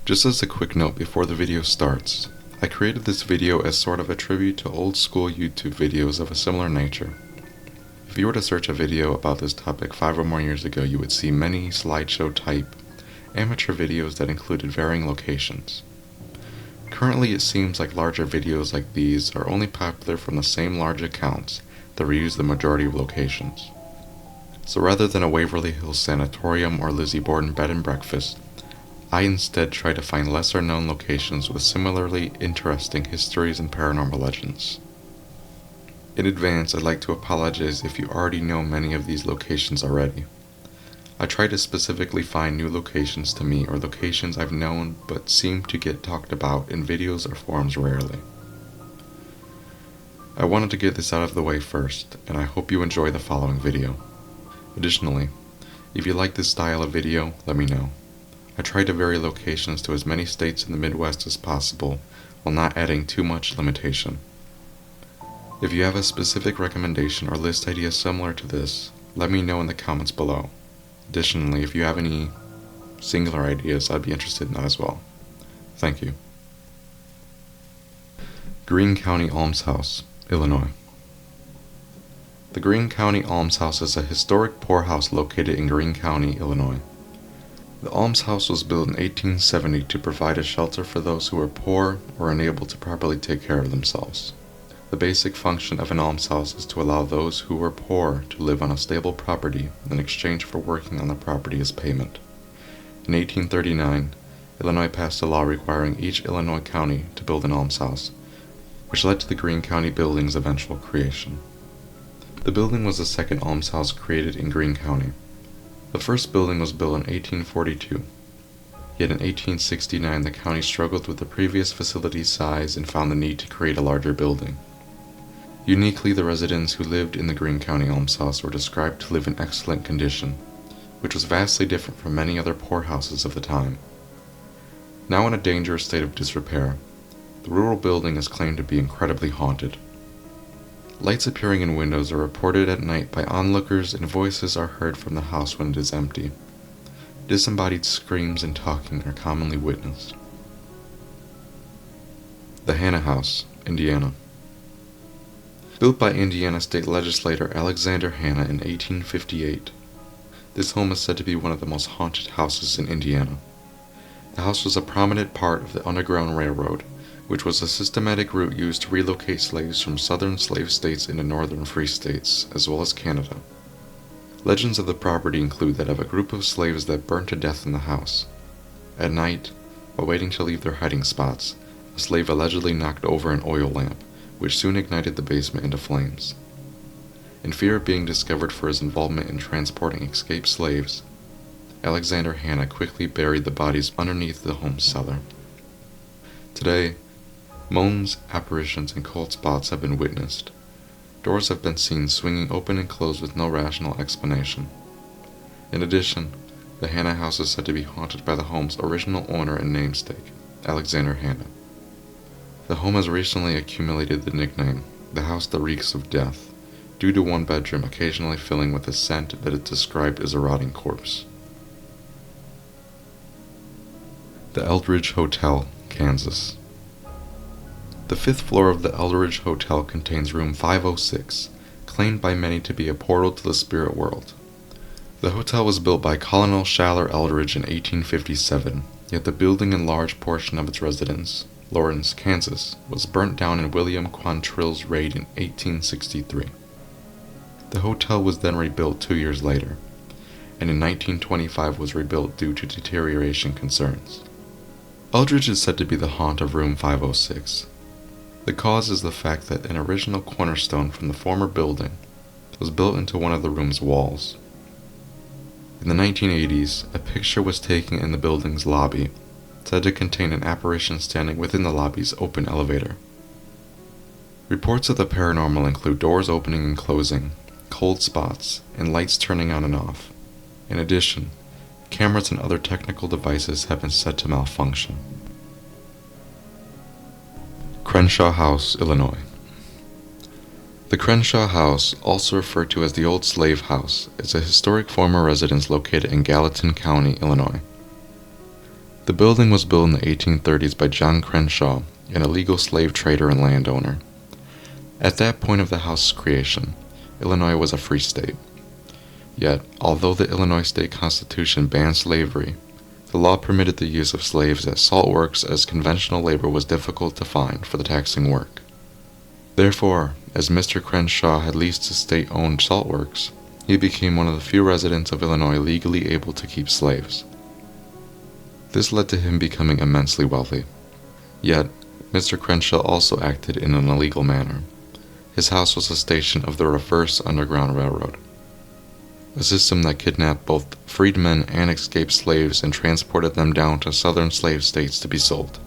Just as a quick note before the video starts, I created this video as sort of a tribute to old school YouTube videos of a similar nature. If you were to search a video about this topic 5 or more years ago, you would see many slideshow type amateur videos that included varying locations. Currently it seems like larger videos like these are only popular from the same large accounts that reuse the majority of locations. So rather than a Waverly Hills sanatorium or Lizzie Borden bed and breakfast, I instead try to find lesser known locations with similarly interesting histories and paranormal legends. In advance, I'd like to apologize if you already know many of these locations already. I try to specifically find new locations to me or locations I've known but seem to get talked about in videos or forums rarely. I wanted to get this out of the way first, and I hope you enjoy the following video. Additionally, if you like this style of video, let me know. I try to vary locations to as many states in the Midwest as possible while not adding too much limitation. If you have a specific recommendation or list idea similar to this, let me know in the comments below. Additionally, if you have any singular ideas, I'd be interested in that as well. Thank you. Greene County Almshouse, Illinois. The Greene County Almshouse is a historic poorhouse located in Greene County, Illinois. The almshouse was built in 1870 to provide a shelter for those who were poor or unable to properly take care of themselves. The basic function of an almshouse is to allow those who were poor to live on a stable property in exchange for working on the property as payment. In 1839, Illinois passed a law requiring each Illinois county to build an almshouse, which led to the Greene County building's eventual creation. The building was the second almshouse created in Greene County. The first building was built in 1842, yet in 1869 the county struggled with the previous facility's size and found the need to create a larger building. Uniquely, the residents who lived in the Greene County almshouse were described to live in excellent condition, which was vastly different from many other poorhouses of the time. Now in a dangerous state of disrepair, the rural building is claimed to be incredibly haunted. Lights appearing in windows are reported at night by onlookers, and voices are heard from the house when it is empty. Disembodied screams and talking are commonly witnessed. The Hanna House, Indiana. Built by Indiana State Legislator Alexander Hanna in 1858, this home is said to be one of the most haunted houses in Indiana. The house was a prominent part of the Underground Railroad, which was a systematic route used to relocate slaves from southern slave states into northern free states, as well as Canada. Legends of the property include that of a group of slaves that burned to death in the house. At night, while waiting to leave their hiding spots, a slave allegedly knocked over an oil lamp, which soon ignited the basement into flames. In fear of being discovered for his involvement in transporting escaped slaves, Alexander Hanna quickly buried the bodies underneath the home's cellar. Today, moans, apparitions, and cold spots have been witnessed. Doors have been seen swinging open and closed with no rational explanation. In addition, the Hanna house is said to be haunted by the home's original owner and namesake, Alexander Hanna. The home has recently accumulated the nickname, the house that reeks of death, due to one bedroom occasionally filling with a scent that is described as a rotting corpse. The Eldridge Hotel, Kansas. The 5th floor of the Eldridge Hotel contains room 506, claimed by many to be a portal to the spirit world. The hotel was built by Colonel Shaler Eldridge in 1857, yet the building and large portion of its residence, Lawrence, Kansas, was burnt down in William Quantrill's raid in 1863. The hotel was then rebuilt 2 years later, and in 1925 was rebuilt due to deterioration concerns. Eldridge is said to be the haunt of room 506. The cause is the fact that an original cornerstone from the former building was built into one of the room's walls. In the 1980s, a picture was taken in the building's lobby, said to contain an apparition standing within the lobby's open elevator. Reports of the paranormal include doors opening and closing, cold spots, and lights turning on and off. In addition, cameras and other technical devices have been said to malfunction. Crenshaw House, Illinois. The Crenshaw House, also referred to as the Old Slave House, is a historic former residence located in Gallatin County, Illinois. The building was built in the 1830s by John Crenshaw, an illegal slave trader and landowner. At that point of the house's creation, Illinois was a free state. Yet, although the Illinois state constitution banned slavery, the law permitted the use of slaves at salt works as conventional labor was difficult to find for the taxing work. Therefore, as Mr. Crenshaw had leased his state-owned salt works, he became one of the few residents of Illinois legally able to keep slaves. This led to him becoming immensely wealthy. Yet, Mr. Crenshaw also acted in an illegal manner. His house was a station of the Reverse Underground Railroad, a system that kidnapped both freedmen and escaped slaves and transported them down to southern slave states to be sold.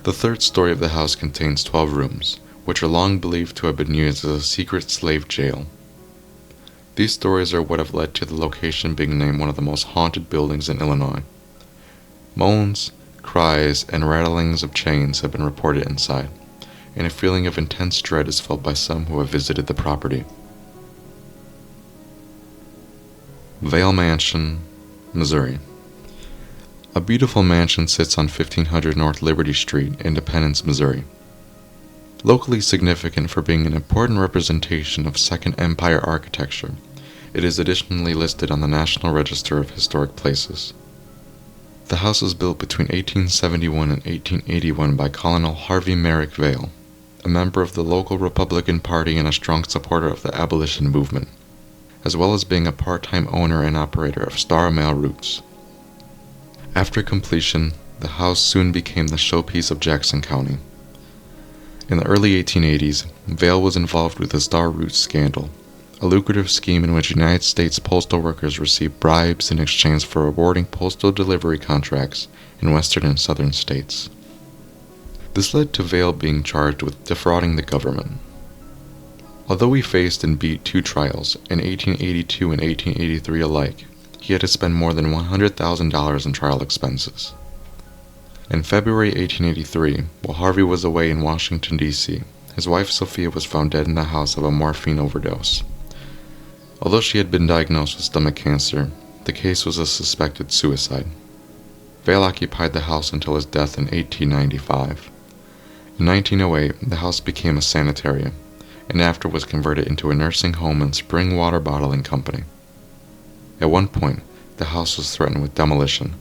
The third story of the house contains 12 rooms, which are long believed to have been used as a secret slave jail. These stories are what have led to the location being named one of the most haunted buildings in Illinois. Moans, cries, and rattlings of chains have been reported inside, and a feeling of intense dread is felt by some who have visited the property. Vale Mansion, Missouri. A beautiful mansion sits on 1500 North Liberty Street, Independence, Missouri. Locally significant for being an important representation of Second Empire architecture, it is additionally listed on the National Register of Historic Places. The house was built between 1871 and 1881 by Colonel Harvey Merrick Vale, a member of the local Republican Party and a strong supporter of the abolition movement, as well as being a part-time owner and operator of Star Mail routes. After completion, the house soon became the showpiece of Jackson County. In the early 1880s, Vale was involved with the Star Routes scandal, a lucrative scheme in which United States postal workers received bribes in exchange for awarding postal delivery contracts in western and southern states. This led to Vale being charged with defrauding the government. Although he faced and beat 2 trials, in 1882 and 1883 alike, he had to spend more than $100,000 in trial expenses. In February 1883, while Harvey was away in Washington, D.C., his wife Sophia was found dead in the house of a morphine overdose. Although she had been diagnosed with stomach cancer, the case was a suspected suicide. Vale occupied the house until his death in 1895. In 1908, the house became a sanitarium, and after was converted into a nursing home and spring water bottling company. At one point, the house was threatened with demolition,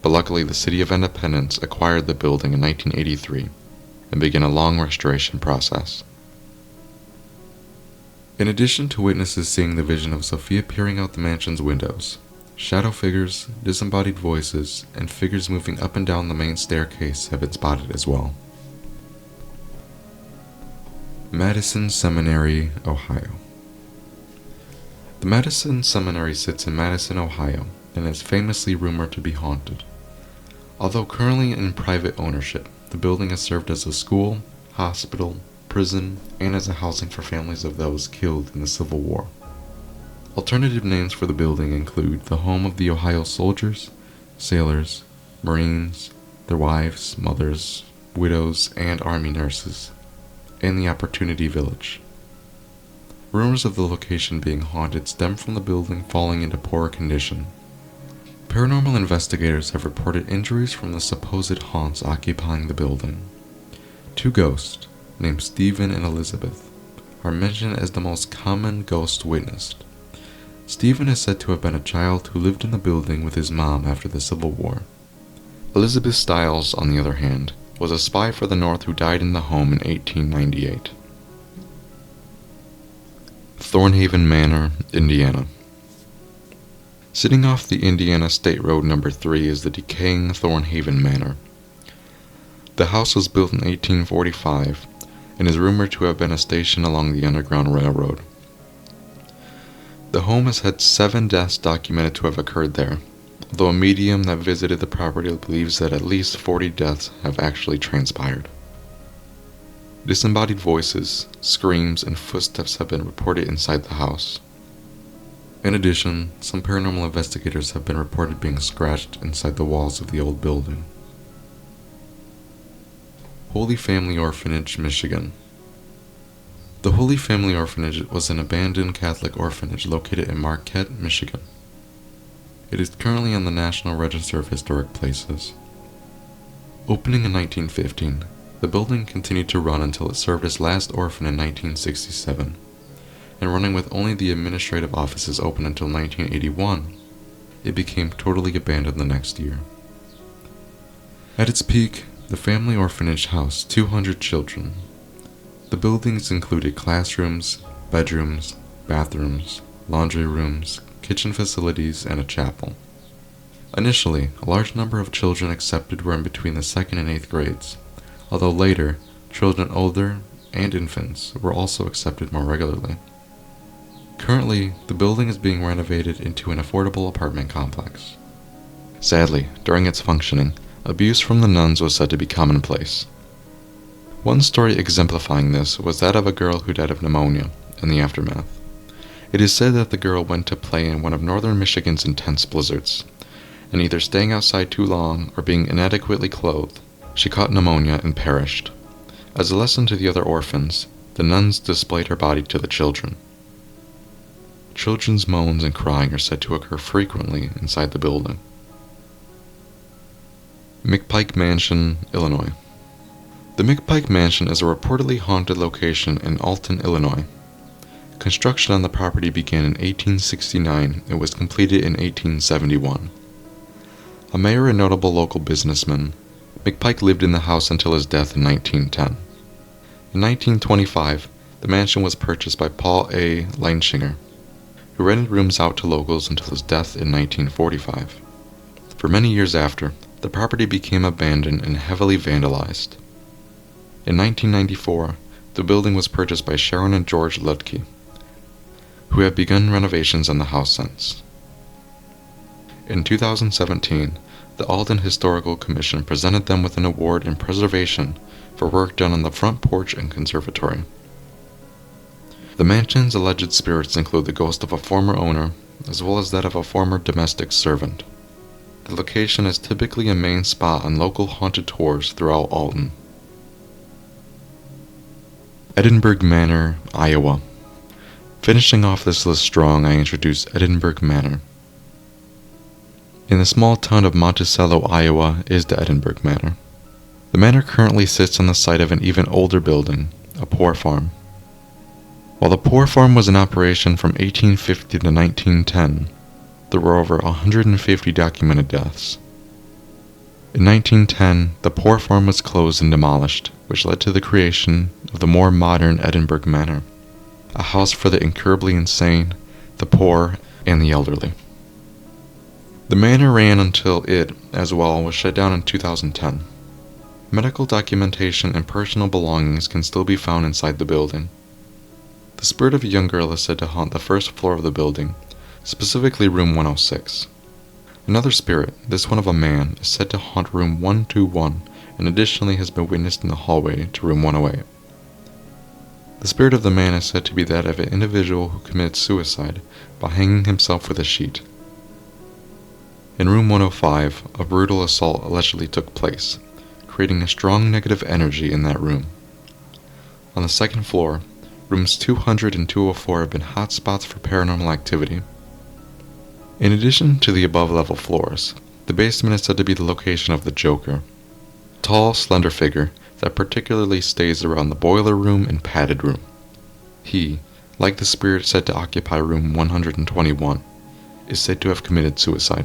but luckily the City of Independence acquired the building in 1983 and began a long restoration process. In addition to witnesses seeing the vision of Sophia peering out the mansion's windows, shadow figures, disembodied voices, and figures moving up and down the main staircase have been spotted as well. Madison Seminary, Ohio. The Madison Seminary sits in Madison, Ohio, and is famously rumored to be haunted. Although currently in private ownership, the building has served as a school, hospital, prison, and as a housing for families of those killed in the Civil War. Alternative names for the building include the home of the Ohio soldiers, sailors, Marines, their wives, mothers, widows, and Army nurses, and the Opportunity Village. Rumors of the location being haunted stem from the building falling into poor condition. Paranormal investigators have reported injuries from the supposed haunts occupying the building. 2 ghosts, named Stephen and Elizabeth, are mentioned as the most common ghost witnessed. Stephen is said to have been a child who lived in the building with his mom after the Civil War. Elizabeth Stiles, on the other hand, was a spy for the North who died in the home in 1898. Thornhaven Manor, Indiana. Sitting off the Indiana State Road No. 3 is the decaying Thornhaven Manor. The house was built in 1845 and is rumored to have been a station along the Underground Railroad. The home has had 7 deaths documented to have occurred there, though a medium that visited the property believes that at least 40 deaths have actually transpired. Disembodied voices, screams, and footsteps have been reported inside the house. In addition, some paranormal investigators have been reported being scratched inside the walls of the old building. Holy Family Orphanage, Michigan. The Holy Family Orphanage was an abandoned Catholic orphanage located in Marquette, Michigan. It is currently on the National Register of Historic Places. Opening in 1915, the building continued to run until it served its last orphan in 1967, and running with only the administrative offices open until 1981, it became totally abandoned the next year. At its peak, the family orphanage housed 200 children. The buildings included classrooms, bedrooms, bathrooms, laundry rooms, kitchen facilities, and a chapel. Initially, a large number of children accepted were in between the 2nd and 8th grades, although later, children older and infants were also accepted more regularly. Currently, the building is being renovated into an affordable apartment complex. Sadly, during its functioning, abuse from the nuns was said to be commonplace. One story exemplifying this was that of a girl who died of pneumonia in the aftermath. It is said that the girl went to play in one of northern Michigan's intense blizzards, and either staying outside too long or being inadequately clothed, she caught pneumonia and perished. As a lesson to the other orphans, the nuns displayed her body to the children. Children's moans and crying are said to occur frequently inside the building. McPike Mansion, Illinois. The McPike Mansion is a reportedly haunted location in Alton, Illinois. Construction on the property began in 1869 and was completed in 1871. A mayor and notable local businessman, McPike lived in the house until his death in 1910. In 1925, the mansion was purchased by Paul A. Leinshinger, who rented rooms out to locals until his death in 1945. For many years after, the property became abandoned and heavily vandalized. In 1994, the building was purchased by Sharon and George Ludke, who have begun renovations on the house since. In 2017, the Alden Historical Commission presented them with an award in preservation for work done on the front porch and conservatory. The mansion's alleged spirits include the ghost of a former owner, as well as that of a former domestic servant. The location is typically a main spot on local haunted tours throughout Alton. Edinburgh Manor, Iowa. Finishing off this list strong, I introduce Edinburgh Manor. In the small town of Monticello, Iowa, is the Edinburgh Manor. The manor currently sits on the site of an even older building, a poor farm. While the poor farm was in operation from 1850 to 1910, there were over 150 documented deaths. In 1910, the poor farm was closed and demolished, which led to the creation of the more modern Edinburgh Manor, a house for the incurably insane, the poor, and the elderly. The manor ran until it, as well, was shut down in 2010. Medical documentation and personal belongings can still be found inside the building. The spirit of a young girl is said to haunt the first floor of the building, specifically room 106. Another spirit, this one of a man, is said to haunt room 121 and additionally has been witnessed in the hallway to room 108. The spirit of the man is said to be that of an individual who committed suicide by hanging himself with a sheet. In room 105, a brutal assault allegedly took place, creating a strong negative energy in that room. On the second floor, rooms 200 and 204 have been hot spots for paranormal activity. In addition to the above-level floors, the basement is said to be the location of the Joker, a tall, slender figure that particularly stays around the boiler room and padded room. He, like the spirit said to occupy room 121, is said to have committed suicide.